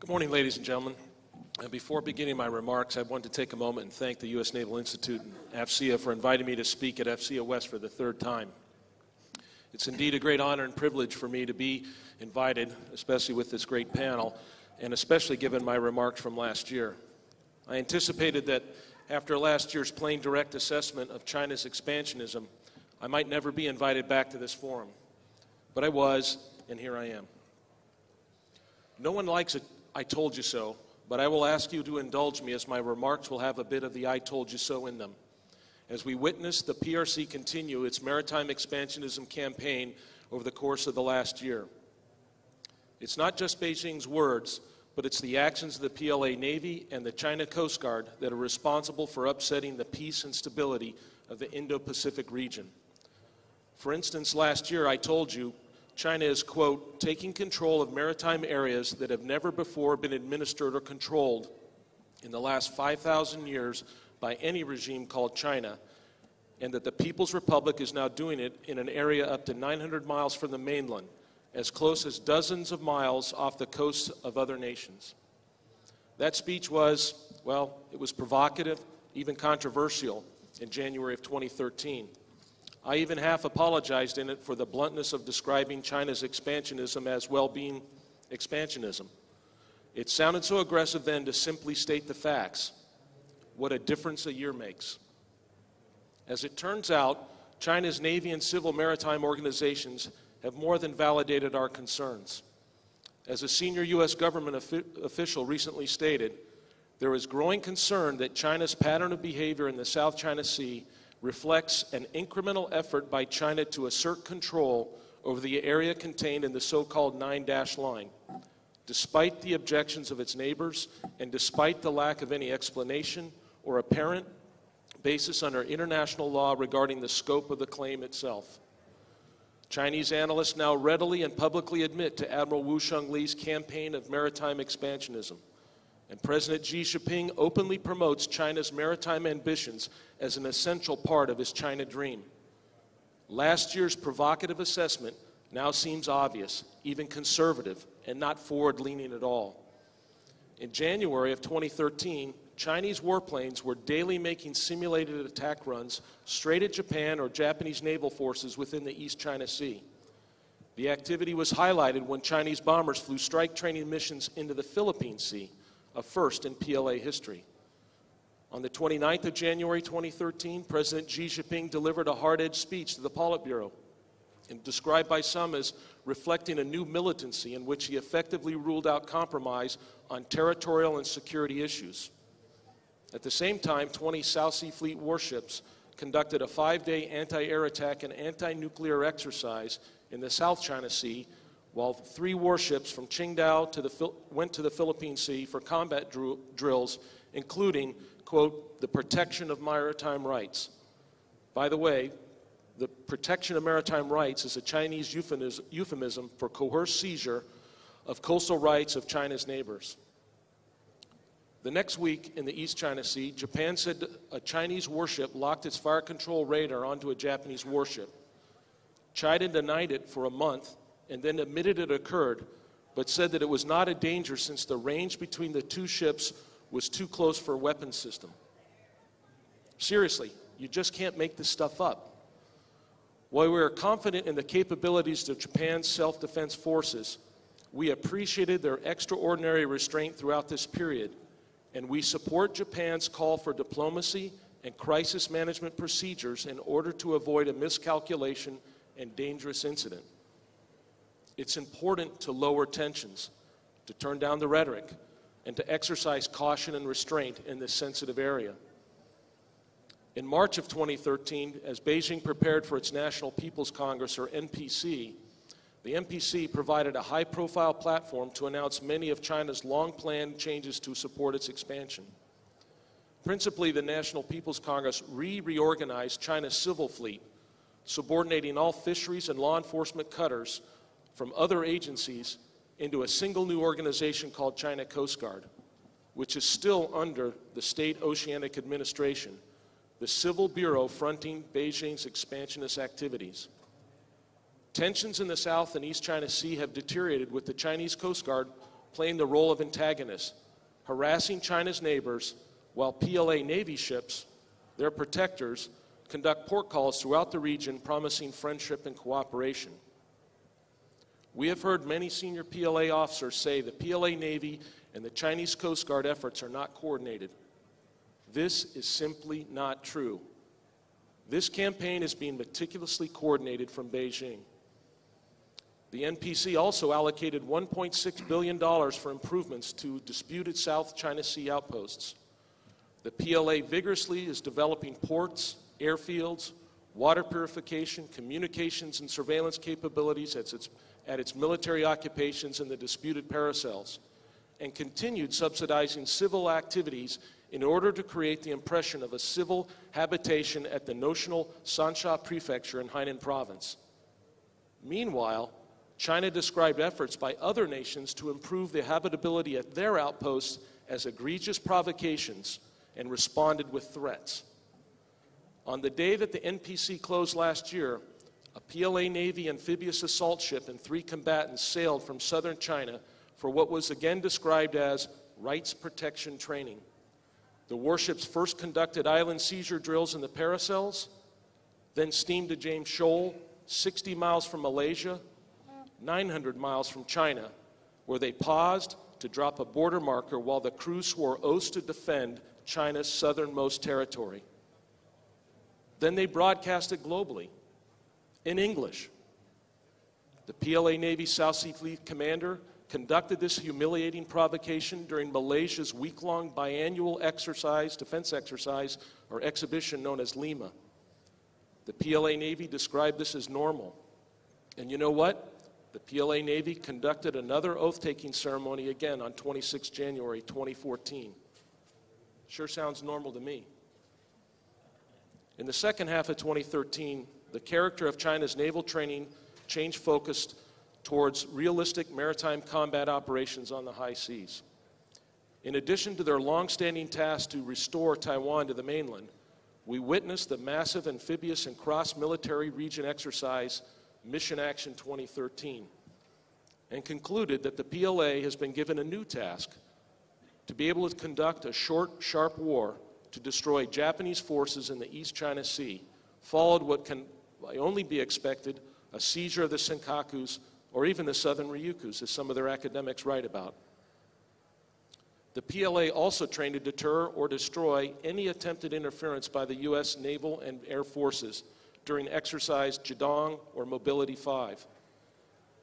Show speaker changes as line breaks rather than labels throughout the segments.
Good morning, ladies and gentlemen. Before beginning my remarks, I want to take a moment and thank the U.S. Naval Institute and AFCEA for inviting me to speak at AFCEA West for the third time. It's indeed a great honor and privilege for me to be invited, especially with this great panel, and especially given my remarks from last year. I anticipated that after last year's plain direct assessment of China's expansionism, I might never be invited back to this forum. But I was, and here I am. No one likes it, I told you so, but I will ask you to indulge me as my remarks will have a bit of the I told you so in them. As we witness the PRC continue its maritime expansionism campaign over the course of the last year. It's not just Beijing's words, but it's the actions of the PLA Navy and the China Coast Guard that are responsible for upsetting the peace and stability of the Indo-Pacific region. For instance, last year I told you China is, quote, taking control of maritime areas that have never before been administered or controlled in the last 5,000 years by any regime called China, and that the People's Republic is now doing it in an area up to 900 miles from the mainland, as close as dozens of miles off the coasts of other nations. That speech was, well, it was provocative, even controversial in January of 2013. I even half apologized in it for the bluntness of describing China's expansionism as well-being expansionism. It sounded so aggressive then to simply state the facts. What a difference a year makes. As it turns out, China's Navy and civil maritime organizations have more than validated our concerns. As a senior U.S. government official recently stated, there is growing concern that China's pattern of behavior in the South China Sea reflects an incremental effort by China to assert control over the area contained in the so-called 9-dash line, despite the objections of its neighbors and despite the lack of any explanation or apparent basis under international law regarding the scope of the claim itself. Chinese analysts now readily and publicly admit to Admiral Wu Shenglei's campaign of maritime expansionism. And President Xi Jinping openly promotes China's maritime ambitions as an essential part of his China dream. Last year's provocative assessment now seems obvious, even conservative, and not forward-leaning at all. In January of 2013, Chinese warplanes were daily making simulated attack runs straight at Japan or Japanese naval forces within the East China Sea. The activity was highlighted when Chinese bombers flew strike training missions into the Philippine Sea, a first in PLA history. On the 29th of January 2013, President Xi Jinping delivered a hard-edged speech to the Politburo, and described by some as reflecting a new militancy in which he effectively ruled out compromise on territorial and security issues. At the same time, 20 South Sea Fleet warships conducted a 5-day anti-air attack and anti-nuclear exercise in the South China Sea, while 3 warships from Qingdao went to the Philippine Sea for combat drills, including, quote, the protection of maritime rights. By the way, the protection of maritime rights is a Chinese euphemism for coerced seizure of coastal rights of China's neighbors. The next week in the East China Sea, Japan said a Chinese warship locked its fire control radar onto a Japanese warship. China denied it for a month and then admitted it occurred, but said that it was not a danger since the range between the two ships was too close for a weapons system. Seriously, you just can't make this stuff up. While we are confident in the capabilities of Japan's self-defense forces, we appreciated their extraordinary restraint throughout this period, and we support Japan's call for diplomacy and crisis management procedures in order to avoid a miscalculation and dangerous incident. It's important to lower tensions, to turn down the rhetoric, and to exercise caution and restraint in this sensitive area. In March of 2013, as Beijing prepared for its National People's Congress, or NPC, the NPC provided a high-profile platform to announce many of China's long-planned changes to support its expansion. Principally, the National People's Congress reorganized China's civil fleet, subordinating all fisheries and law enforcement cutters from other agencies into a single new organization called China Coast Guard, which is still under the State Oceanic Administration, the civil bureau fronting Beijing's expansionist activities. Tensions in the South and East China Sea have deteriorated with the Chinese Coast Guard playing the role of antagonists, harassing China's neighbors, while PLA Navy ships, their protectors, conduct port calls throughout the region promising friendship and cooperation. We have heard many senior PLA officers say the PLA Navy and the Chinese Coast Guard efforts are not coordinated. This is simply not true. This campaign is being meticulously coordinated from Beijing. The NPC also allocated $1.6 billion for improvements to disputed South China Sea outposts. The PLA vigorously is developing ports, airfields, water purification, communications and surveillance capabilities at its military occupations in the disputed paracels, and continued subsidizing civil activities in order to create the impression of a civil habitation at the notional Sansha prefecture in Hainan province. Meanwhile, China described efforts by other nations to improve the habitability at their outposts as egregious provocations and responded with threats. On the day that the NPC closed last year, a PLA Navy amphibious assault ship and 3 combatants sailed from southern China for what was again described as rights protection training. The warships first conducted island seizure drills in the paracels, then steamed to James Shoal, 60 miles from Malaysia, 900 miles from China, where they paused to drop a border marker while the crew swore oaths to defend China's southernmost territory. Then they broadcasted globally, in English. The PLA Navy South Sea Fleet commander conducted this humiliating provocation during Malaysia's week-long biannual defense exercise, or exhibition known as Lima. The PLA Navy described this as normal. And you know what? The PLA Navy conducted another oath-taking ceremony again on 26 January 2014. Sure sounds normal to me. In the second half of 2013, the character of China's naval training changed focus towards realistic maritime combat operations on the high seas. In addition to their long-standing task to restore Taiwan to the mainland, we witnessed the massive amphibious and cross-military region exercise Mission Action 2013, and concluded that the PLA has been given a new task to be able to conduct a short, sharp war to destroy Japanese forces in the East China Sea, followed what can only be expected, a seizure of the Senkakus or even the southern Ryukyus, as some of their academics write about. The PLA also trained to deter or destroy any attempted interference by the U.S. naval and air forces during exercise Jidong or Mobility 5.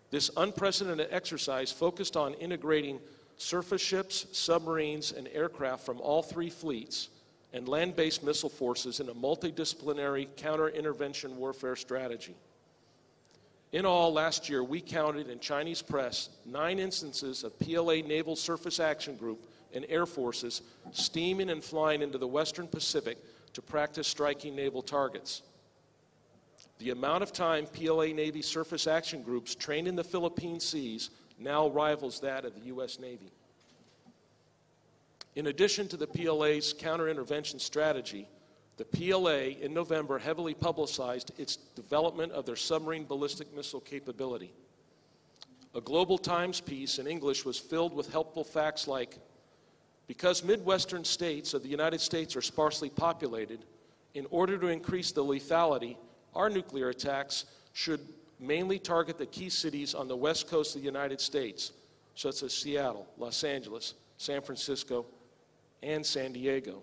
This unprecedented exercise focused on integrating surface ships, submarines, and aircraft from all 3 fleets and land-based missile forces in a multidisciplinary counter-intervention warfare strategy. In all, last year, we counted in Chinese press 9 instances of PLA Naval Surface Action Group and air forces steaming and flying into the Western Pacific to practice striking naval targets. The amount of time PLA Navy Surface Action Groups trained in the Philippine seas now rivals that of the U.S. Navy. In addition to the PLA's counter-intervention strategy, the PLA in November heavily publicized its development of their submarine ballistic missile capability. A Global Times piece in English was filled with helpful facts like, because Midwestern states of the United States are sparsely populated, in order to increase the lethality, our nuclear attacks should mainly target the key cities on the west coast of the United States, such as Seattle, Los Angeles, San Francisco, and San Diego.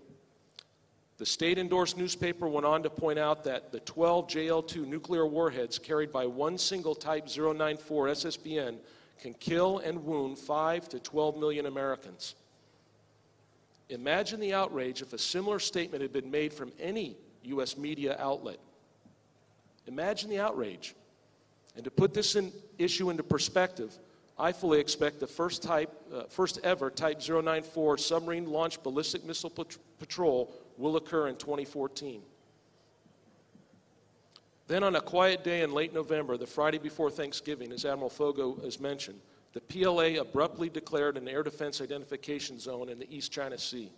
The state-endorsed newspaper went on to point out that the 12 JL-2 nuclear warheads carried by one single Type 094 SSBN can kill and wound 5 to 12 million Americans. Imagine the outrage if a similar statement had been made from any U.S. media outlet. Imagine the outrage. And to put this issue into perspective, I fully expect the first ever Type 094 submarine-launched ballistic missile patrol will occur in 2014. Then on a quiet day in late November, the Friday before Thanksgiving, as Admiral Fogo has mentioned, the PLA abruptly declared an air defense identification zone in the East China Sea.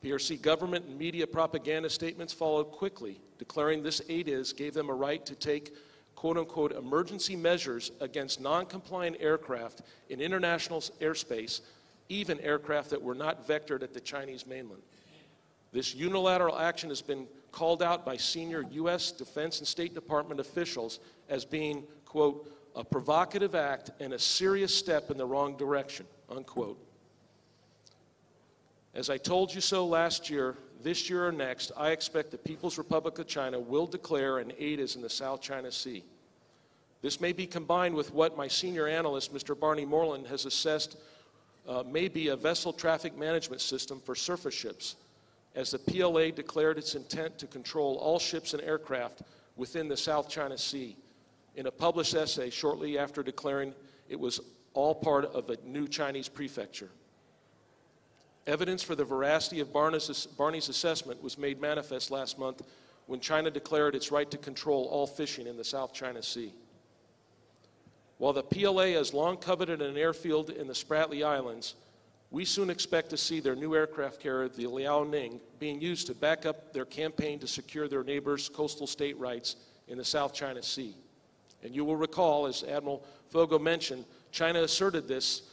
PRC government and media propaganda statements followed quickly, declaring this ADIZ gave them a right to take, quote-unquote emergency measures against non-compliant aircraft in international airspace, even aircraft that were not vectored at the Chinese mainland. This unilateral action has been called out by senior U.S. Defense and State Department officials as being, quote, a provocative act and a serious step in the wrong direction, unquote. As I told you so last year, this year or next, I expect the People's Republic of China will declare an ATIS in the South China Sea. This may be combined with what my senior analyst, Mr. Barney Moreland, has assessed may be a vessel traffic management system for surface ships, as the PLA declared its intent to control all ships and aircraft within the South China Sea in a published essay shortly after declaring it was all part of a new Chinese prefecture. Evidence for the veracity of Barney's assessment was made manifest last month when China declared its right to control all fishing in the South China Sea. While the PLA has long coveted an airfield in the Spratly Islands, we soon expect to see their new aircraft carrier, the Liaoning, being used to back up their campaign to secure their neighbors' coastal state rights in the South China Sea. And you will recall, as Admiral Fogo mentioned, China asserted this.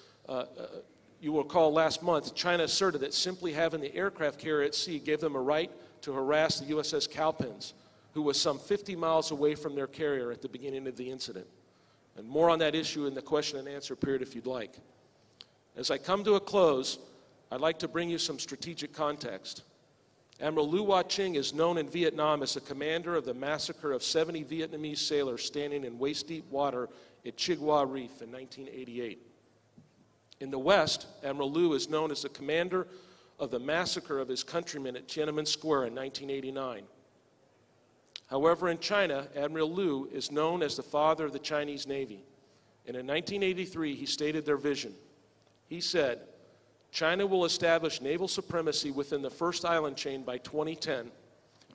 You will recall last month, China asserted that simply having the aircraft carrier at sea gave them a right to harass the USS Cowpens, who was some 50 miles away from their carrier at the beginning of the incident. And more on that issue in the question and answer period if you'd like. As I come to a close, I'd like to bring you some strategic context. Admiral Lu Wah-Ching is known in Vietnam as the commander of the massacre of 70 Vietnamese sailors standing in waist-deep water at Chig Hua Reef in 1988. In the West, Admiral Lu is known as the commander of the massacre of his countrymen at Tiananmen Square in 1989. However, in China, Admiral Lu is known as the father of the Chinese Navy. And in 1983, he stated their vision. He said, China will establish naval supremacy within the first island chain by 2010,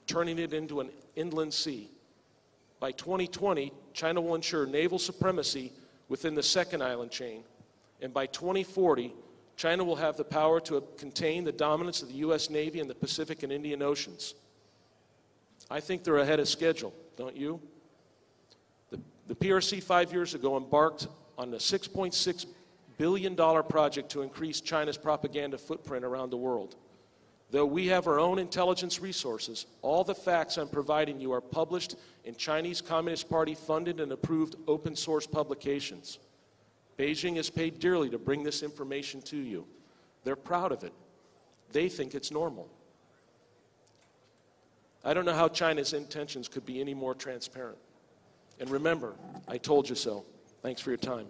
turning it into an inland sea. By 2020, China will ensure naval supremacy within the second island chain. And by 2040, China will have the power to contain the dominance of the U.S. Navy in the Pacific and Indian Oceans. I think they're ahead of schedule, don't you? The PRC 5 years ago embarked on a $6.6 billion project to increase China's propaganda footprint around the world. Though we have our own intelligence resources, all the facts I'm providing you are published in Chinese Communist Party funded and approved open source publications. Beijing has paid dearly to bring this information to you. They're proud of it. They think it's normal. I don't know how China's intentions could be any more transparent. And remember, I told you so. Thanks for your time.